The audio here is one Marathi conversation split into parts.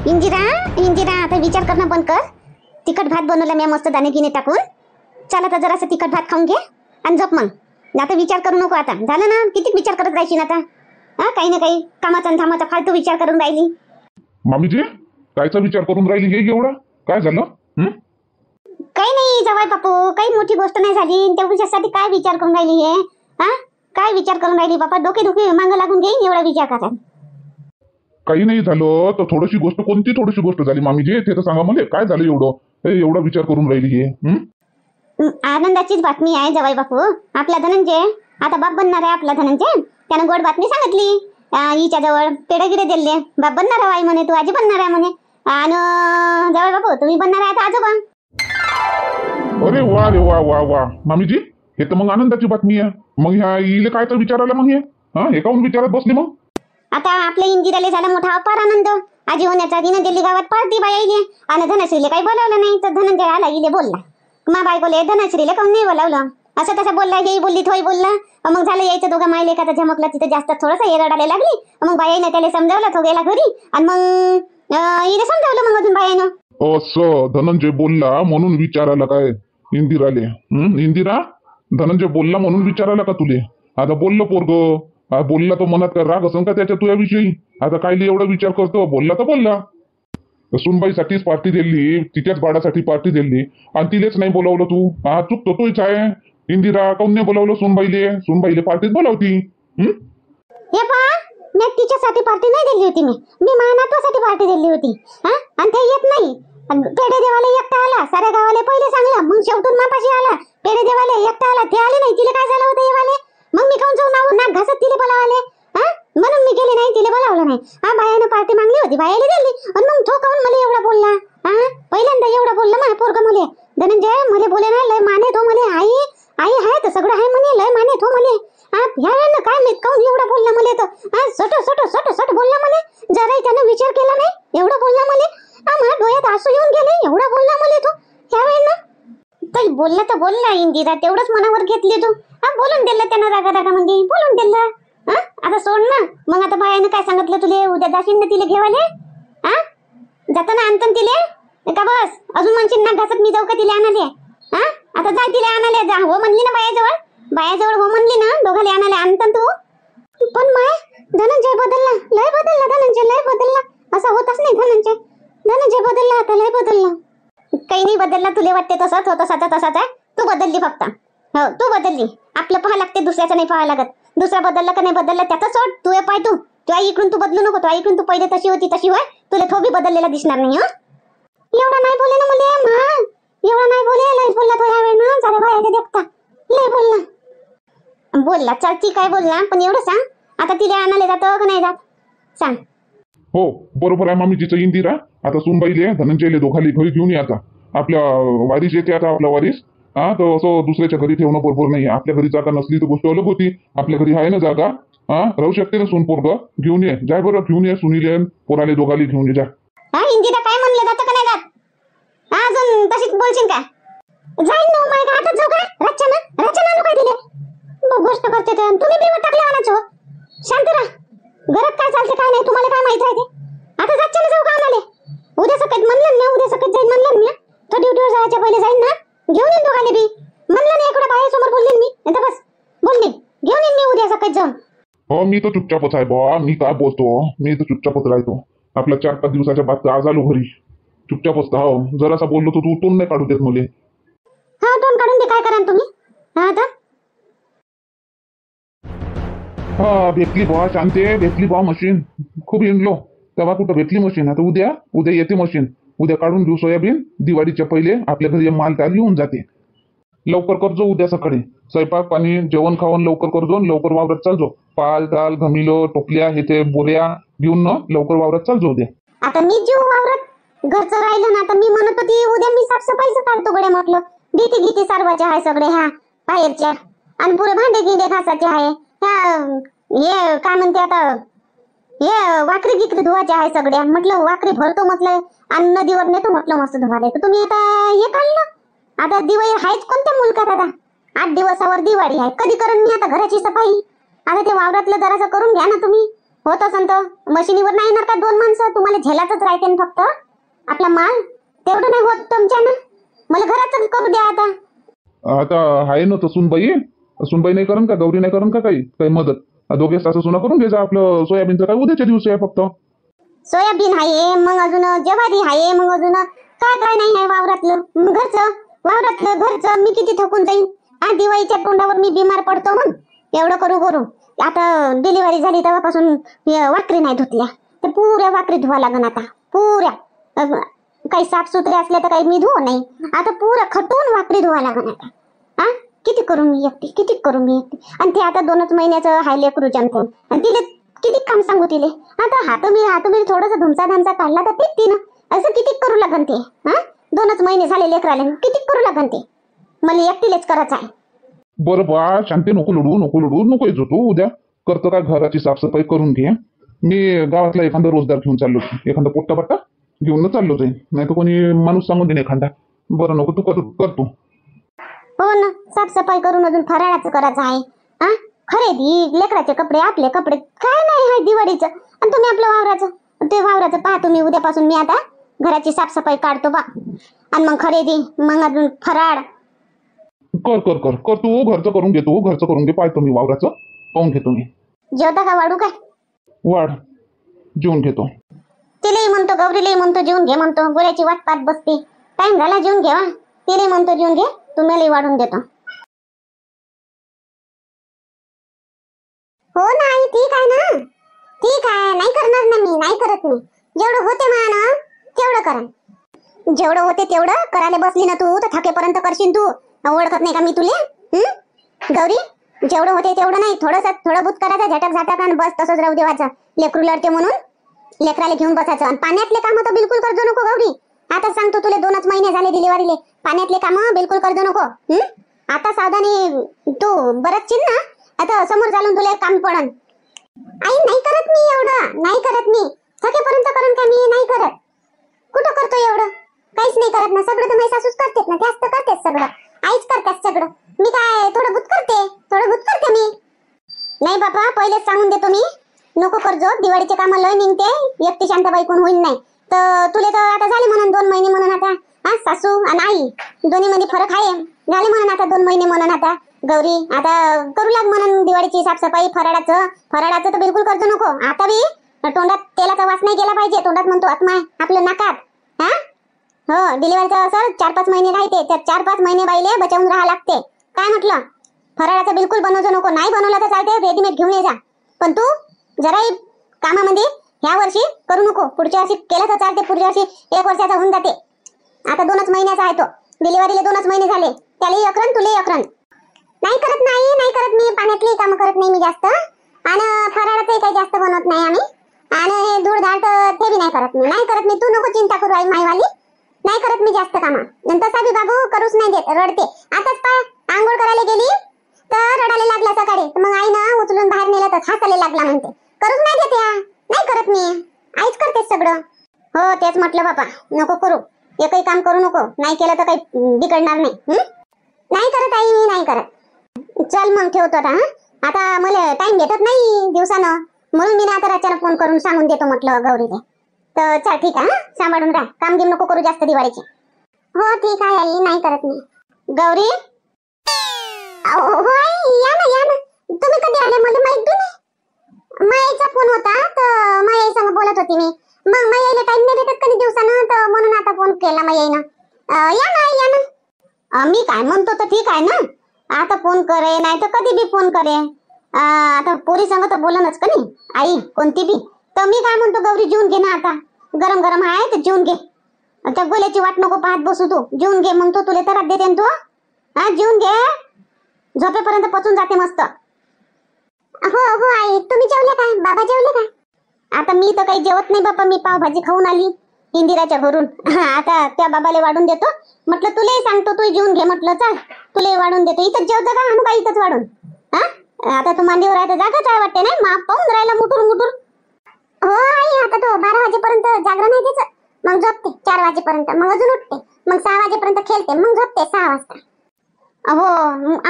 इंदिरा इंदिरा आता विचार करणं बंद कर. तिखट भात बनवला मी मस्त दाणे गिने टाकून. चल आता जरासं तिखट भात खाऊन घे आणि झोप मग. आता विचार करू नको. आता झालं ना, किती विचार करत राहायची आता. हा काही ना काही कामाचा आणि धामाचा फालतू विचार करून राहिली. मामीजी कायचा विचार करून राहिली हे एवढा? काय झालं? काही नाही जवाई बापू, काही मोठी गोष्ट नाही झाली. त्याच्यासाठी काय विचार करून राहिली हे? हा काय विचार करून राहिली बापा? डोके दुखी मागं लागून घेईन एवढा विचार करा. काही नाही झालं तर थोडीशी गोष्ट, कोणती थोडीशी गोष्ट झाली मामीजी ते तर सांगा मला. काय झालं एवढा विचार करून राहिली हे? आनंदाचीच बातमी आहे जवाई बापू. आपला धनंजय आता बाप बनणार आहे. आपला धनंजय त्यानं गोड बातमी सांगितली. हिच्या जवळ पेढे गिडे दिले. बाप बनणार आहे म्हणे, तू आजी बनणार आहे म्हणे. आणि जवाई बापू तुम्ही बनणार आहे आता आजोबा. अरे वा रे वा वा वा मामीजी, हे तर मग आनंदाची बातमी आहे. मग ह्या इले काय तर विचार आला मग हे काहून विचारत बसली मग? आता आपल्या इंदिराले झाला मोठा अपार आनंद. आजी होण्याचा दिनं दिल्ली गावात पार्टी बाईले. आणि धनश्रीले काही बोलावलं नाही तर धनंजय आला इले बोलला. मा बायकोले धनश्रीले काहून नाही बोलावलं असं तसं बोलला. हे बोलली थोडी बोलला. मग झालं यायचं दोघं मायले का झमकलं तिथे जास्त थोडंसं हे रडायला लागली. मग बाईने त्याला समजावलं, तो गेला घरी. आणि मग हिने समजावलं मग अजून बाईनं. असं धनंजय बोलला म्हणून विचारायला काय इंदिराले? इंदिरा धनंजय बोलला म्हणून विचारायला का तुले? आता बोललं पोरग, बोलला तो मनात काय राग असं का त्याच्या तुझ्याविषयी? आता काय एवढा विचार करतो? बोलला तर बोलला. सुनबाईसाठीच पार्टी दिली, तिच्याच बाळासाठी पार्टी दिली आणि तिलेच नाही बोलावलं तू. चूक तो तूच आहे. इंदिरा काऊन नाही बोलावलं सुनबाईले पार्टीत बोलावती. हे पहा, मी तिच्यासाठी पार्टी नाही दिली होती. मी महानात्वासाठी पार्टी दिली होती. आणि ते येत नाही. पेढे देवाला एकटा आला. साऱ्या गावाला पहिले सांगला, मग शेवटून मापाशी आला. पेढे देवाला एकटा आला, ते आले नाही. तिला काय झालं होतं येवाले? मग मी काऊन जाऊन नाक घासत तिला बोलावले? म्हणून मी गेले नाही, तिला बोलावलं नाही. बायानं पार्टी मागली होती, बायाला दिली. आणि मग तो काऊन मला एवढा बोलला? पहिल्यांदा एवढा बोलला माझ्या पोरग मले. धनंजय मले बोले ना, लय माने तो मले. आई आई आहे तर सगळं आहे म्हणे, लय माने तो मले. ह्या काय मी काऊन एवढा बोलला मले? तर सट बोलला मले. जराही त्यानं विचार केला नाही, एवढा बोलला मले. माझ्या डोळ्यात आसू येऊन गेले, एवढा बोलला मले तो. ह्या वेळेनं काही बोलला तर बोलला इंदिरा, तेवढंच मनावर घेतली तू. बोलून दिलं त्यानं रागामध्ये, बोलून दिलं. आता सोड ना. मग आता बायानं काय सांगितलं तुले? उद्या जाशील ना तिला घेवाले? जाताना आणतं तिले का बस अजून म्हणशील नाक घासत मी जाऊ का तिला आणाले? आता जा तिला आणाले, जा. हो म्हणली ना बायाजवळ हो म्हणली ना, दोघाले आणाले आणतं तू. पण माय धनंजय बदलला, लय बदलला. धनंजय लय बदलला. असं होतच नाही. धनंजय बदलला, आता लय बदलला. काही नाही बदलला. तुले वाटते तसंच होतं, तसाच आहे. तू बदलली फक्त. हो तू बदलली. आपलं पाहा लागते, दुसऱ्याचं नाही पाहावं लागत. दुसरा बदलला का नाही बदलला त्याचं सोड. तू पाय तू इकडून तू बदलू नको. तू इकडून तू पहिले तशी होती तशी होय. तुला थोबी बदललेला दिसणार नाही. एवढा नाही बोले ना मला. एवढा नाही बोले. लय बोलला तो ह्यावेळी ना. जरा बाहेर देखता लय बोलला. चालती काय बोलला. पण एवढं सांग, आता तिला आणायला जातं का नाही जात सांग? हो बरोबर आहे मामीजीचं. इंदिरा आता सुनबाईले धनंजयले दोघाली घरी घेऊन ये. आता आपल्या वारीस येते. आता आपला वारीस तर असं दुसऱ्याच्या घरी ठेवणं बरोबर नाही. आपल्या घरी जागा नसली तर गोष्ट अलग होती. आपल्या घरी आहे ना जागा. राहू शकते ना सून पोरग. घेऊन ये, जाय बरं घेऊन ये. सुनीले पोराले दोघाली घेऊन ये जा. इंदिरा काय म्हणलं, जातं का नाही जात? अजून तशीच बोलशील का? जाईन ना माय का आता जाऊ का? रचना काय दिले गोष्ट करते तर तुम्ही बी टाकले आणायचो. शांत राहा. घरात काय चालते काय नाही तुम्हाला काय माहित राहते? आता जाच्छा जाऊ का आणाले? उद्या सकाळी म्हणलं ना, उद्या सकाळी जाईन म्हणलं ना. तो ड्युटीवर जायच्या पहिले जाईन ना. घेऊन येईन दोघाले बी. म्हणलं नाही इकडे बाहेर समोर बोलले मी. आता बस बोलली. घेऊन येईन मी उद्या सकाळी जाऊन. हो मी तर चुपचापच आहे बा. मी काय बोलतो? मी तर चुपचापच राहतो. आपल्या 4-5 दिवसाच्या बाद आज आलो घरी. चुपचापच. हो जरासा बोललो तर तू तोंड नाही काढू देत मुले. तोंड काढून ते काय करा तुम्ही? आता भेटली बा शांते, भेटली बा मशीन. खूप हिंडलो तेव्हा कुठं भेटली मशीन. आता उद्या येते मशीन. उद्या काढून घेऊ सोयाबीन. दिवाळीच्या पहिले आपल्या घरी माल तयार येऊन जाते. लवकर करजो उद्या सकाळी. स्वयंपाक पाणी जेवण खावण लवकर करजो. लवकर वावरात चालजो. पाल दाल घमिलो टोपल्या हे ते बोऱ्या घेऊन ना लवकर वावरात चालजो उद्या. आता मी जीव वावरात घरचं राहिलं ना. आता मी म्हणत होती उद्या मी साफसफाईचं काढतो गड्या. म्हटलं भीती सारवायचे आहे सगळे ह्या बाहेरच्या. आणि पुरे भांडे गिंडे घासायचे आहे. हे काय म्हणते आता, हे वाकरी गिकरी धुवायचे आहे सगळ्या. म्हटलं वाकरी भरतो म्हटलं आणि नदीवर नेतो म्हटलं मस्त धुवायला. तर तुम्ही आता हे काढलं. आता दिवाळी आहेच कोणत्या मुलकात? आता 8 दिवसावर दिवाळी आहे. कधी करून मी आता घराची सफाई? आता ते वावरातलं जरासं करून घ्या ना तुम्ही. होत असन तर मशिनीवर नाही येणार का 2 माणसं? तुम्हाला झेलातच राहते ना फक्त आपला माल. तेवढं नाही होत तुमच्यानं. मला घरातच करू द्या आता. आता आहे ना तर सुनबाई नाही करण का? गौरी नाही करण का काही मदत? दोघे सासू सुना करून घ्यायचा. आपलं सोयाबीनचं काय उद्याच्या दिवशी आहे फक्त. सोयाबीन आहे, मग अजून ज्वारी आहे, मग अजून काय काय नाही आहे वावरातलं. घरचं मी किती थकून जाईन. दिवाळीच्या तोंडावर मी बिमार पडतो. मग एवढं करू आता डिलिव्हरी झाली तेव्हापासून वाकरी नाही धुतल्या. ते पुऱ्या वाकरी धुवा लागन आता. पुऱ्या काही साफसुथरे असले तर काही मी धुवू नाही. आता पुऱ्या खटून वाकरी धुवा लागन आता. किती करू मी एकटी. आणि ते आता 2च महिन्याचं हाय लेकरू जन्मून. आणि तिले किती काम सांगू तिले. आता हात मी थोडस धुमसा धामसा काढला तर तिनं असं किती करू लागन ते. 2च महिने झाले लेकराले. किती करू लागन ते. मला एकटीलेच करायचं आहे. बरं बा शांती, नको लढू येतो तू. उद्या करतो काय घराची साफसफाई करून घे. मी गावातला एखादा रोजगार घेऊन चाललो. एखादा पोट्टा घेऊन चाललो जाईन. नाही तर कोणी माणूस सांगून देईन एखादा. बरं नको तू करतो. हो ना, साफसफाई करून अजून फराळाचं करायचं आहे. खरेदी, लेकराचे कपडे, आपले कपडे काय नाही आहे दिवाळीचं. आणि तुम्ही आपलं वावराचं पहा तुम्ही. उद्यापासून मी आता घराची साफसफाई काढतो बा. आणि मग खरेदी, मग अजून फराळ. कर तू घरचं करून घे. पाहतो मी वावराचं पाहून घेतो मी. जेवता का वाढू काय? वाढ जेवून घेतो. तिलाही म्हणतो, गौरीलाही म्हणतो जेवून घे म्हणतो. गोळ्याची वाट पाहत बसते. टाइम झाला जेवून घ्या. तिलाही म्हणतो जेवून घे. तुम्हालाही वाढून देतो. हो ना आई, ठीक आहे ना. ठीक आहे, नाही करणार ना मी. नाही करत मी. जेवढं होते ना तेवढं करा. जेवढं होते तेवढं करायला बसली ना तू तर थकेपर्यंत करशील तू. ओळखत नाही का मी तुले? गौरी, जेवढं होते तेवढं नाही, थोडं बहुत करायचं. झटक आणि बस तसंच राहू देवाचं. लेकरू लढते म्हणून लेकराला घेऊन बसायचं. आणि पाण्यातले काम तर बिलकुल करजो नको गौरी. आता सांगतो तुले 2च महिने झाले डिलिव्हरीले. पाण्यातले काम बिलकुल करजो नको. आता सावधानी तू बरंच ना. आता समोर चालून तुला काम पडन. आई नाही करत मी एवढं. नाही करत मी. थकेपर्यंत करून का मी नाही करत. कुठं करतो एवढं? काहीच नाही करत ना. सगळं तर माझी सासूच करतेच ना. जास्त करतेच सगळं. आईच करतेच सगळं. मी काय थोडं बहुत करते मी. नाही बाबा, पहिलेच सांगून देतो मी. नको करजो. दिवाळीचे काम लय निघते. एकटी शांताबाई कोण होईल नाही तर तुले तर आता झाले म्हणून 2 महिने म्हणून आता. सासू आणि आई दोन्ही मध्ये फरक आहे. झाले म्हणून आता 2 महिने म्हणून आता. गौरी आता करू लाग म्हणून दिवाळीची साफसफाई. फराळाचं तर बिलकुल करजो नको. आता बी तोंडात तेलाचा वास नाही गेला पाहिजे. तोंडात म्हणतो आत्मा आपलं नाकात. हो, डिलिव्हरीचं असं 4-5 महिने राहते. त्या 4-5 महिने बाईले बचावून राहा लागते. काय म्हटलं? फराळाचं बिलकुल बनवजो नको. नाही बनवला तर चालते, रेडीमेड घेऊन ये जा. पण तू जराही कामामध्ये ह्या वर्षी करू नको. पुढच्या वर्षी केलं तर चालते. पुढच्या वर्षी 1 वर्षाचा होऊन जाते. आता 2च महिन्याचा आहे तो. डिलिव्हरीला 2च महिने झाले. त्यालाही अकरण, तुलाही अकरण. नाही करत मी. पाण्यातली कामं करत नाही मी जास्त. आणि फराळाचंही काही जास्त बनवत नाही आम्ही. आणि हे धूळधाट ते बी नाही करत मी. तू नको चिंता करू आई माईवाली. नाही करत मी जास्त कामं. तसा बी बाबू करूच नाही देत. रडते. आताच पाय आंघोळ करायला गेली तर रडायला लागला सकाळी. मग आईनं उचलून बाहेर नेलं तर हसायला लागला म्हणते. करूच नाही देते. नाही करत मी. आईच करते सगळं. हो, तेच म्हटलं बाबा. नको करू. एकही काम करू नको. नाही केलं तर काही बिघडणार नाही. नाही करत आई मी. नाही करत. चल मग ठेवतो आता. आता मला टाइम भेटत नाही दिवसानं. म्हणून मी ना आता रात्याला फोन करून सांगून देतो म्हटलं गौरीला. तर चल ठीक आहे. सांभाळून राहा. काम गिम नको करू जास्त दिवाळीचे. हो ठीक आहे आई. नाही करत मी. गौरी, हो आई, या ना. तुम्ही कधी आले मला माहित बी नाही. मायाचा फोन होता तर माया संग बोलत होती मी. मग मायाला टाइम नाही भेटत कधी दिवसानं तर म्हणून आता फोन केला मायानं. या ना. मी काय म्हणतो तर ठीक आहे ना. आता फोन करे नाही तर कधी बी फोन करे. आता पोरी संग तर बोलणच का नाही आई कोणती बी. तर मी काय म्हणतो गौरी, जेवून घे ना आता. गरम आहे तर जेवून घे. त्या गोल्याची वाट नको पाहत बसू तू. जेवून घे. मग तो तुला त्रास देते ना तू. जेवून घे. झोपेपर्यंत पचून जाते मस्त. हो आई. तुम्ही जेवले काय? बाबा जेवले काय? आता मी तर काही जेवत नाही बाबा. मी पावभाजी खाऊन आली इंदिराच्या घरून. आता त्या बाबाला वाढून देतो. म्हटलं तुलाही सांगतो, तू जेवून घे म्हटलं. चल तुलाही वाढून देतो. इथंच जेवता का? आणू का इथंच वाढून? आता तू मांडीवर आहे तर जागाच आहे वाटते नाही. माप पाहून राहिला मुटूर. हो आई. आता तो 12 वाजेपर्यंत जागरण आहे त्याचं. मग झोपते 4 वाजेपर्यंत. मग अजून उठते. मग 6 वाजेपर्यंत खेळते. मग झोपते 6 वाजता. हो,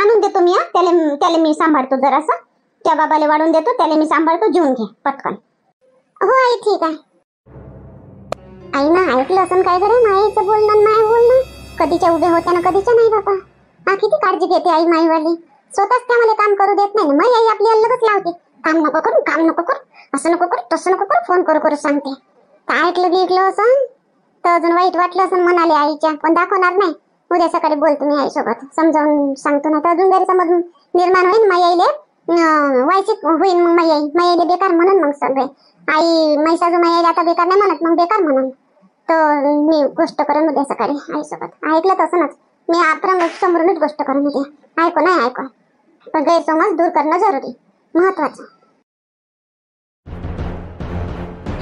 आणून देतो मी. त्याला मी सांभाळतो जरासं. त्या बाबाला वाढून देतो, त्याला मी सांभाळतो, जेवून घे पटकन. हो आई ठीक आहे. आई ना ऐकलं असं काय करे माईचं बोलणं, माय बोलणं कधीच्या उभे होत्या ना कधीच्या नाही बाबा. हा किती काळजी घेते आई माईवाली. स्वतःच त्या मला काम करू देत नाही. मग आई आपली अलगच लावते, काम नको करू, काम नको करू, असं नको करू, तसं नको करू, फोन करू करू सांगते. काय ऐकलं असं तर अजून वाईट वाटलं असं म्हणाले आईच्या, पण दाखवणार नाही. उद्या सकाळी बोलतो मी आईसोबत, समजावून सांगतो ना तर अजून गैरसमज निर्माण होईल. माई आईले व्हायचे होईल, मग माई आईले बेकार म्हणून मग सगळे आई माई साजू माई आईले आता बेकार नाही म्हणत, मग बेकार म्हणून. तर मी गोष्ट करून उद्या सकाळी आईसोबत. ऐकलं तसंच मी आपण समोरूनच गोष्ट करून उद्या. ऐको नाही ऐको, पण गैरसमज दूर करणं जरुरी महत्वाचं.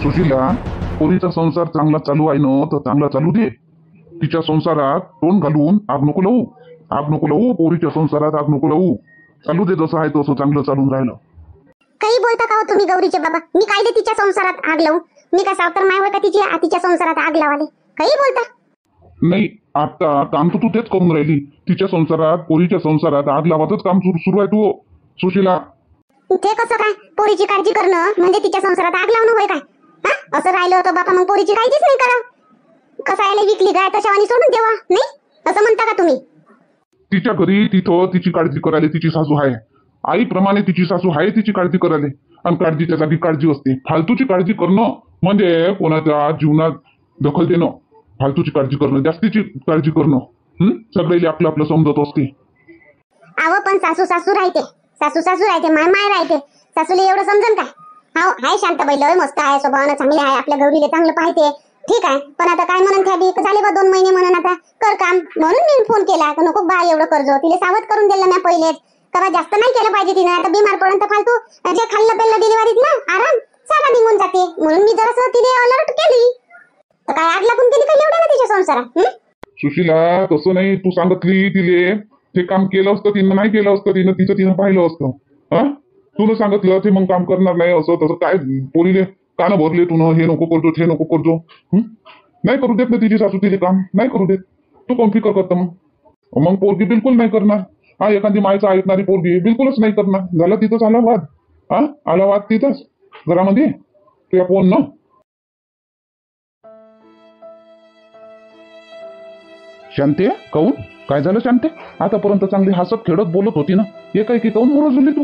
सुशीला, पोरीचा संसार चांगला चालू आहे ना तर चांगला चालू दे. तिच्या संसारात तोंड घालून आग नको लावू, आग नको लावू. पोरीच्या संसारात आग नको लावू. चालू दे जसं आहे तसं चांगलं चालून राहिलं. काही बोलता का हो तुम्ही गौरीचे बाबा? मी काय दे तिच्या संसारात आग लावू? मी काय सावतर माय होय का तिच्या संसारात आग लावाले? काही बोलता नाही, आता काम तर तू तेच करून राहिली. तिच्या संसारात, पोरीच्या संसारात आग लावायचंच काम सुरू आहे तू सुशीला. ते कसं काय? पोरीची काळजी करणं म्हणजे तिच्या संसारात आग लावणं होय काय? हा असं राहिलं होतं बापा, मग पोरीची काळजीच नाही करा. कसं आयला विकली गाय तशावानी सोडून देवा, नाही असं म्हणता का तुम्ही? तिच्या घरी तिथं तिची काळजी करायला तिची सासू आहे. आईप्रमाणे तिची सासू आहे तिची काळजी करायला. आणि काळजीच्या जागी काळजी असते. फालतूची काळजी करणं म्हणजे कोणाच्या जीवनात दखल देणं. फालतूची काळजी करणं, जास्तीची काळजी करणं सगळे आपलं आपलं समजत असते. अहो पण सासू सासू राहते, सासू सासू राहते, माय माय राहते. सासूला एवढं समजन काय? हो हाय शांत बैल, मस्त आहे, स्वभावानं चांगले आहे, आपल्या गौरीला चांगलं पाहते, ठीक आहे. पण आता काय म्हणून त्या बी झाले बा 2 महिने म्हणून आता कर काम, म्हणून मी फोन केला. नको बा एवढं कर्ज, तिला सावध करून दिलं ना पहिलेच. का जास्त नाही केलं पाहिजे तिने. आता बिमार पडून तर फालतू जे खाल्लं पेल्लं डिलिव्हरीत ना आराम सारा निघून जाते, म्हणून मी जरासं तिने अलर्ट केली. तर काय आग लागून गेली काही एवढं ना तिच्या संसारात? सुशीला तसं नाही, तू सांगितली तिले ते काम केलं असतं, तिनं नाही केलं असतं, तिनं पाहिलं असतं. हा तुला सांगितलं ते मग काम करणार नाही असं तसं काय पोरीले कानं भरले तू हे नको करतो हे नको करतो. नाही करू देत ना तिची सासू तिथे काम, नाही करू देत. तू कोण फिकर करतं मग पोरगी बिलकुल नाही करणार. हा एखादी मायचं ऐकणारी पोरगी बिलकुलच नाही करणार. झाला तिथंच आला वाद. हा आला वाद तिथंच घरामध्ये तुझ्या फोन न. शांते काऊन काय झालं शांते? आतापर्यंत चांगली हसत खेळत बोलत होती ना, एकाएकी काऊन मोरं झाली तू?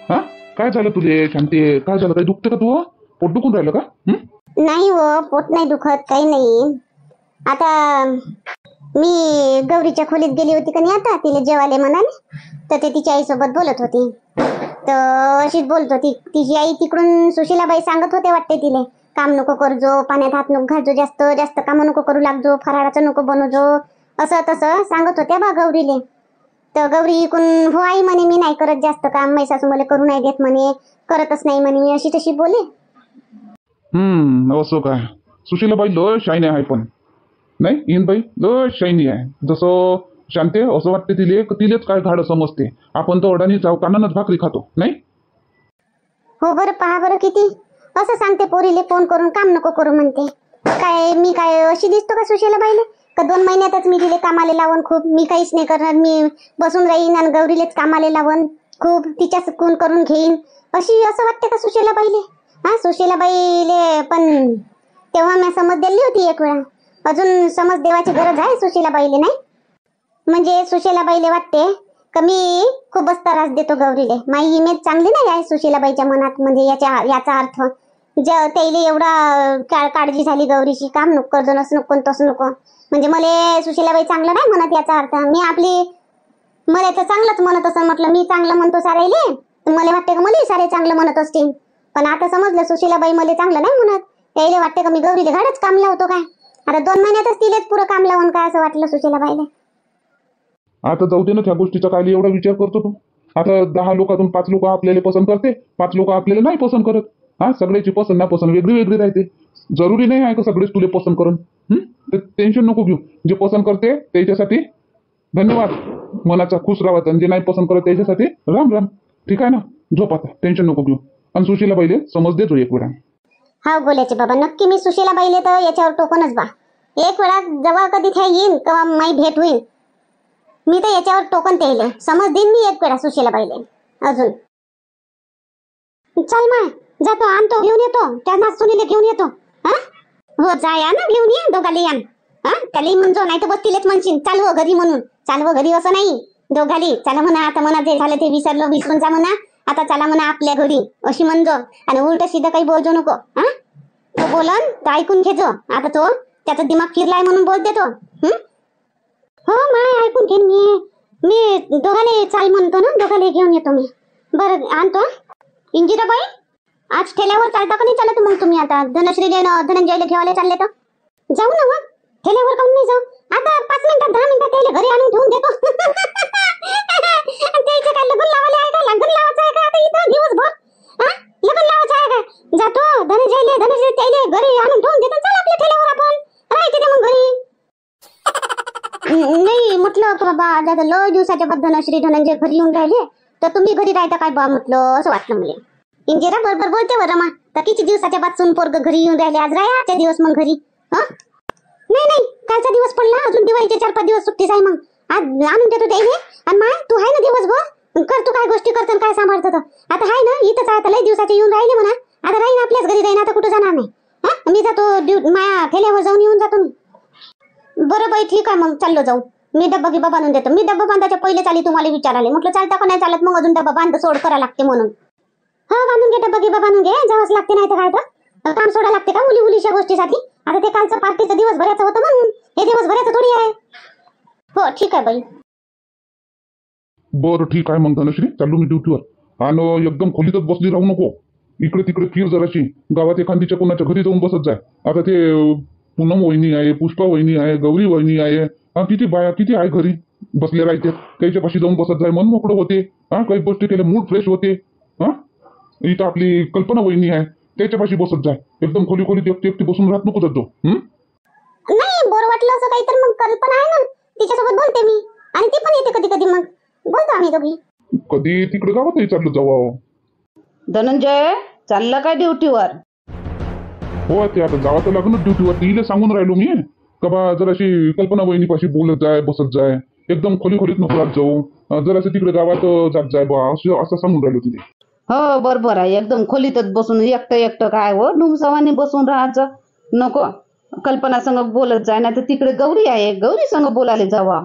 हा काय झालं तुझे शांते? काय झालं? काही दुखते का तू? पोट दुखून राहिलं का? नाही हो, पोट नाही दुखत, काही नाही. आता मी गौरीच्या खोलीत गेली होती का नाही, आता तिला जेवायला म्हणाले तर ते तिच्या आईसोबत बोलत होती. तर अशीच बोलत होती. तिची आई तिकडून सुशीलाबाई सांगत होते वाटते तिले, काम नको करजो, पाण्यात हात नको घालजो, जास्त जास्त काम नको करू लागजो, फराळाचं नको बनवजो, असं तसं सांगत होत्या बा गौरीले. तर गौरी इकून हो आई म्हणे मी नाही करत जास्त काम, माझी सासू मला करू नाही देत म्हणे, करतच नाही म्हणे मी, अशी तशी बोले. असं काय? सुशीलाबाई लय शायनी आहे, पण नाही इनबाई लय शायनी आहे. जसं शांते असं वाटते तिलेच काय घाड समजते. आपण तर अडाणी कानानच भाकरी खातो नाही. हो बरं, पहा बरं किती असं सांगते पोरीले फोन करून काम नको करू म्हणते. काय मी काय अशी दिसतो का सुशीलाबाईले? का 2 महिन्यातच मी तिले कामाला लावून खूप, मी काहीच नाही करणार, मी बसून राहीन आणि गौरीलेच कामाला लावून खूप, तिच्या सुकून करून घेईन, अशी असं वाटते का सुशीलाबाईले? हा सुशीलाबाईले पण तेव्हा मी समज दिली होती एक वेळा. अजून समज देवाची गरज आहे सुशीलाबाईले नाही? म्हणजे सुशीलाबाईले वाटते का मी खूपच त्रास देतो गौरीले. माझी इमेज चांगली नाही आहे सुशीलाबाईच्या मनात. म्हणजे याचा अर्थ त्याला एवढा काळजी झाली गौरीची, काम नको करजो, नसं नको तसं नको, म्हणजे मला सुशीलाबाई चांगलं नाही म्हणत याचा अर्थ. मी आपली मला तर चांगलंच म्हणत असं म्हटलं, मी चांगलं म्हणतो सारायले, मला वाटते का मला सारे चांगलं म्हणत असतील. पण आता समजलं सुशीलाबाई मला चांगलं नाही म्हणत. त्याला वाटते का मी गौरीले घाडच काम लावतो काय. आता 2 महिन्यातच तिलेच पुरं काम लावून काय असं वाटलं सुशीलाबाईले. आता जाऊ दे ना त्या गोष्टीचा, काय एवढा विचार करतो तू? आता 10 लोकांतून 5 लोक आपल्याला पसंत करते, 5 लोक आपल्याला नाही पसंत करत. हा सगळ्याची पसंत ना पसंत वेगळी वेगळी राहते. जरुरी नाही आहे का सगळेच तुले पसंत करून. टेन्शन नको घेऊ. जे पसंत करते त्याच्यासाठी धन्यवाद, मनाचा खुश राहायचा, आणि जे नाही पसंत करत त्याच्यासाठी राम राम. ठीक आहे ना, झोप आता, टेन्शन नको घेऊ. आणि सुशीलाबाईले समज देतो एक वेळा. हा बोलायचे बाबा, नक्की मी सुशीलाबाईले तर याच्यावर टोकनच बा. एक वेळा जेव्हा कधी त्या येईन तेव्हा माई भेट होईल, मी तर याच्यावर टोकन त्याले समज देईन मी एक वेळा सुशीलाबाईले. अजून चल माय जातो, आणतो, घेऊन येतो, त्या नाचुनीला घेऊन येतो. हा हो जा, या ना घेऊन ये, दोघाले या. हा त्याला म्हणतो, नाही तर बसतीलेच म्हणशील चाल हो घरी म्हणून. चाल हो घरी असं नाही, दोघाली चला म्हणा. आता म्हणा जे झालं ते विसरलो, विसरून जा म्हणा. आता चला म्हणा आपल्या घरी अशी म्हणजो. आणि उलट सीधं काही बोलजो नको. हा तो बोलन तर ऐकून घेजो. आता तो त्याचा दिमाग फिरलाय म्हणून बोलते तो. हो माय ऐकून घेईन मी दोघाले चाल म्हणतो ना, दोघाले घेऊन येतो मी. बरं आणतो. इंजिराबाई आज ठेल्यावर चालता का नाही चालत मग तुम्ही? आता धनश्रीले धनंजयला घेवायला चालले तर जाऊ ना मग. ठेल्यावर काऊन नाही जाऊ? आता 5 मिनिटात 10 मिनिटात त्याला घरी आणून ठेवून देतो. त्याचे काय लग्न लावायला आहे का? लग्न लावायचं आहे का आता इथं दिवसभर? हा लग्न लावायचं आहे का? जातो धनंजय त्याला घरी आणून ठेवून देतो. चल आपल्या ठेल्यावर आपण राहायचं ते मग घरी. नाही म्हटलं की बाबा आता लय दिवसाच्या बाद धनश्री धनंजय घरी येऊन राहिले तर तुम्ही घरी राहता काय बा म्हटलं, असं वाटलं मला. इंजिरा बरोबर बोलते बरं मा. तर किती दिवसाच्या बाद सून पोरग घरी येऊन राहिले, आज राहा आजच्या दिवस मग घरी. नाही कालचा दिवस पडला, अजून दिवाळीचे 4-5 दिवस सुट्टीच आहे. मग आज आणून देतो त्याने. आणि माय तू आहे ना दिवसभर, कर तू काय गोष्टी करतो काय सांभाळतो. आता आहे ना इथंच आहे, लय दिवसाचे येऊन राहिले म्हणा. आता राहीन आपल्याच घरी राहीन, आता कुठं जाणार नाही. मी जातो माया ठेल्यावर जाऊन येऊन जातो मी. बरं बाई ठीक आहे मग चाललो जाऊ. मी डब्बा गिब्बा बांधून देतो. मी डब्बा बांधायच्या पहिले चाली तुम्हाला विचाराले, म्हटलं चालता का नाही चालत, मग अजून डब्बा बांध सोड करा लागते म्हणून. हा बांधून घे, डब्बा गिब्बा बांधून घे, जावंच लागते. नाही तर काय तर काम सोडा लागते का मुलीच्या गोष्टीसाठी? आता ते कालचं पार्टीचं दिवसभराचं होतं म्हणून हे दिवसभराचं थोडी आहे. हो ठीक आहे बाई. बरं ठीक आहे मग धनश्री, चाललो मी ड्युटीवर. आणि एकदम खोलीतच बसली राहू नको, इकडे तिकडे फिर जराशी. गावात एखादीच्या कोणाच्या घरी जाऊन बसत जाय. आता ते पूनम वहिनी आहे, पुष्पा वहिनी आहे, गौरी वहिनी आहे, किती बाया किती आहे घरी बसले राहते. त्याच्यापाशी जाऊन बसत जाय, मन मोकळं होते. काही गोष्टी केल्या मूड फ्रेश होते. इथं आपली कल्पना वहिनी आहे, त्याच्यापाशी बसत जाय. एकदम खोलीत एकटी बसून राहत नको जातो. नाही बोर वाटलं असं काही तर मग कल्पना आहे ना, तिच्यासोबत बोलते मी. आणि ती पण येते कधी कधी, मग बोलतो आम्ही दोघी. कधी तिकडे गावातही चाललो जावं. धनंजय चालला काय ड्युटीवर? हो ते आता जावं लागणार ड्युटीवर. तिला सांगून राहिलो मी का बा जराशी कल्पना वहिनीपाशी बोलत जाय, बसत जाय. एकदम खोलीत नको राहत जाऊ, जराशी तिकडे गावात जात जाय बा, असं सांगून राहिलो तिथे. हो बरोबर आहे, एकदम खोलीतच बसून एकटं काय हो डुमसवानी बसून राहायचं नको. कल्पना संग बोलत जाय, नाही तर तिकडे गौरी आहे, गौरी संग बोलायला जावा.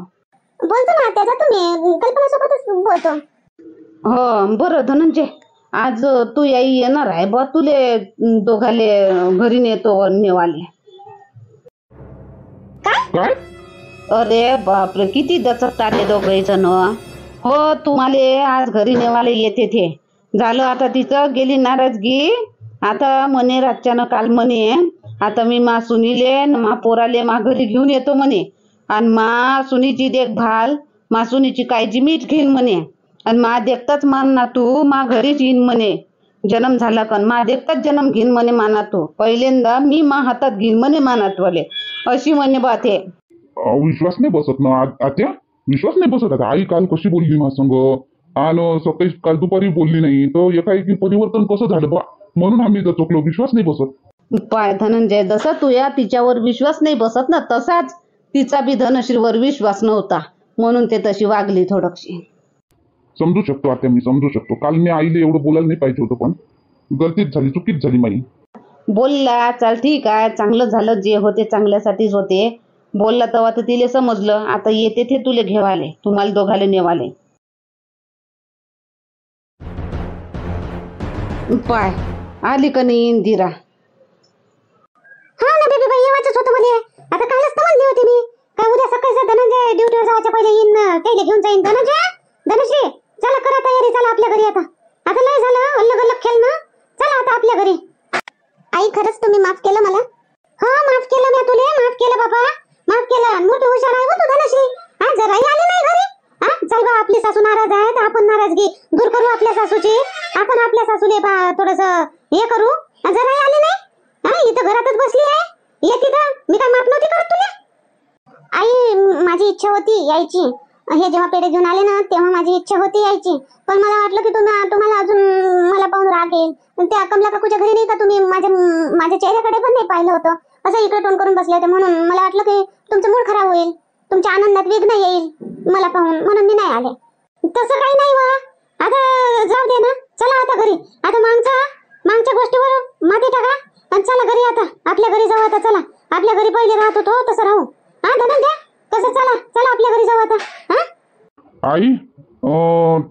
बोलतो ना त्याचा तुम्ही, कल्पना सोबतच बोलतो. हो बरं धनंजय, आज तू येणार आहे बा, तुले दोघाले घरी नेवाले. काय? अरे बापरे, किती दचकताले दोघे जण. हो तुम्हाला आज घरी नेवाले येते ते झालं. आता तिचं गेली नाराजगी. आता म्हणे रातच्यानं काल म्हणे आता मी मा सुनीले मा पोराले मा घरी घेऊन येतो म्हणे. आणि मा सुनीची देखभाल मा सुनीची काळजी मीच घेईन म्हणे. आणि मा देखताच मान तू मा घरीच येईन म्हणे. जन्म झाला कन मा देखताच जन्म घेईन म्हणे माना तू. पहिल्यांदा मी मा हातात घेईन म्हणे मानातवाले, अशी म्हणे बा ते. विश्वास नाही बसत ना आत्या, विश्वास नाही बसत. आता आई काल कशी बोलली मा संग, आणि सकाळी काल दुपारी बोलली नाही, तर एकाएकी परिवर्तन कसं झालं बा, म्हणून आम्ही चुकलो. विश्वास नाही बसत. पाय धनंजय, जसा तू या तिच्यावर विश्वास नाही बसत ना, तसाच तिचा बी धनश्रीवर विश्वास नव्हता, म्हणून ते तशी वागली थोडीशी. समजू शकतो आता, मी समजू शकतो. काल मी आईला एवढं बोलायला नाही पाहिजे होतं, पण गलतीच झाली, चुकीच झाली माई. बोलला चाल ठीक आहे, चांगलं झालं, जे होते चांगल्यासाठीच होते. बोलला तेव्हा तर तिले समजलं. आता येते ते तुले घेवाले, तुम्हाला दोघाले नेवाले. पाय आली का नाही इंदिरा? हा ना बेबी बाई, येवायचंच होतं मला. आता कालच तर म्हणली होती मी काय उद्या सकाळी धनंजय ड्युटीवर जायच्या पहिले येईन, त्याला घेऊन जाईन. धनश्री चला करा तयारी, चला आपल्या घरी. आता लय झालं अल्लग खेळ ना, चला आता आपल्या घरी. आई खरंच तुम्ही माफ केलं मला. हो माफ केलं मी तुले, माफ केलं बाबा, माफ केलं. मोठी हुशार आहे तू धनश्री. जराही आली नाही घरी. चल बा, आपली सासू नाराज आहे तर आपण नाराजगी दूर करू आपल्या सासूची. आपण आपल्या सासूले थोडस हे करू. जराही आली नाही, इथं घरातच बसली आहे. येते तर मी काय माफ नव्हती करत तुला? आई माझी इच्छा होती यायची. हे जेव्हा पेढे घेऊन आले ना तेव्हा माझी इच्छा होती यायची, पण मला वाटलं की तुम्हाला अजून मला पाहून राग येईल. त्या कमला काकूच्या घरी नाही का तुम्ही माझ्या चेहऱ्याकडे पण नाही पाहिलं होतं, असं इकडे तोंड करून बसले होते. म्हणून मला वाटलं की तुमचं मूड खराब होईल, तुमच्या आनंदात विघ्न येईल मला पाहून, म्हणून मी नाही आले. तसं काही नाही वा. आता जाऊ दे ना, चला आता घरी. आता मागच्या गोष्टीवर माती टाका आणि चला घरी. आता आपल्या घरी जाऊ. आता चला आपल्या घरी पहिले राहत होतो तसं राहू. हा धनंजय, कसं चला चला आपल्या घरी जाऊ आता. हा आई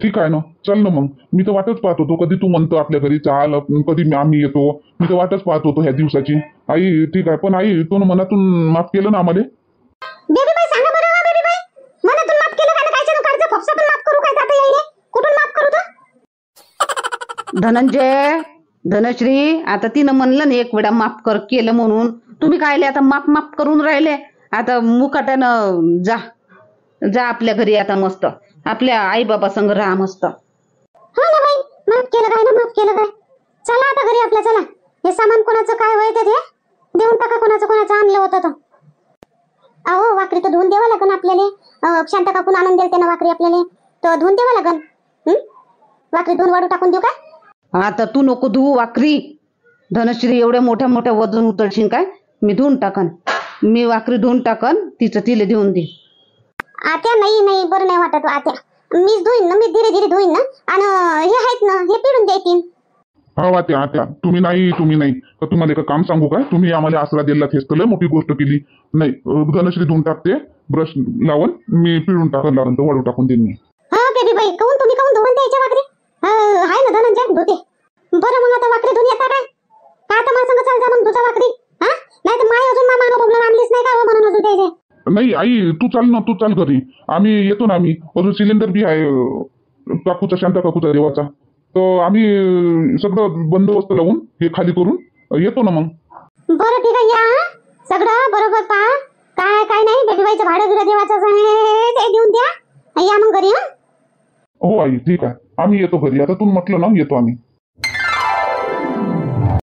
ठीक आहे ना, चल ना मग. मी तर वाटच पाहत होतो कधी तू म्हणतो आपल्या घरी चाल, कधी आम्ही येतो. मी तर वाटच पाहत होतो ह्या दिवसाची. आई ठीक आहे, पण आई तू मनातून माफ केलं ना आम्हाला? बेबी बाई सांगा बरं. बेबी बाई मनातून माफ केलं का? कायच्या काढचं फपसातून माफ करू काय जाता येईल? कुठून माफ करू तर? धनंजय, धनश्री, आता तिनं म्हणलं ना एक वेळा माफ कर केलं म्हणून. तुम्ही कायले आता माफ माफ करून राहिले? आता मुकाट्यानं जा जा आपल्या घरी. आता मस्त आपल्या आई बाबा संग राहा मस्त. हो ना बाई, माफ केलं काय ना, माफ केलं काय. चला आता घरी आपल्या. चला हे सामान कोणाचं काय होय ते देऊन टाका. कोणाचं आणलं होतं तर. अहो वाकरी तर धुवून द्यावं लागन आपल्याला. शांत काकून आणून देईल त्यानं वाकरी आपल्याला, तर धुवून द्यावं लागन. वाकरी धुवून वाढू टाकून देऊ का? आता तू नको धुवू वाकरी. धनश्री, एवढ्या मोठ्या मोठ्या वजन उचलशील काय? मी धुवून टाकन. मी वाकरी धुवून टाकन, तिचं तिला देऊन दे. आत्या नाही बरं नाही वाटत आत्या. मीच धुईन ना, मी धीरे धुईन ना. आणि हे आहेत ना, हे पिळून द्यायतील. हो आत्या तुम्ही नाही तर तुम्हाला एक काम सांगू काय? तुम्ही आम्हाला आसरा दिला तेच तर लय मोठी गोष्ट केली. नाही, धनश्री धुवून टाकते ब्रश लावून, मी पिळून टाकून लावून तर वाळू टाकून देईन मी. हा बेबी बाई, तुम्ही काऊन धुवून द्यायच्या वाकरी? हाय ना धनंजय धुते. बरं मग आता वाकरी धुवून येता काय? का आता माझ्या संग चाल जा मग तुझा वाकरी. हा नाही तर माय अजून मामा प्रॉब्लेम आणलीच नाही का हो म्हणून अजून द्यायचे. नाही आई, तू चाल ना, तू चाल घरी. आम्ही येतो ना. आम्ही अजून सिलेंडर बी आहे काकूचा, शांता काकूचा देवाचा. तर आम्ही सगळं बंदोबस्त लावून हे खाली करून येतो ना मग. बरं ठीक आहे, या सगळं बरोबर पहा. काय नाही बेबीबाईचं भाडं गिडं देवाचं ते देऊन द्या. या मग घरी. हो आई ठीक आहे, आम्ही येतो घरी. आता तू म्हटलं ना येतो आम्ही.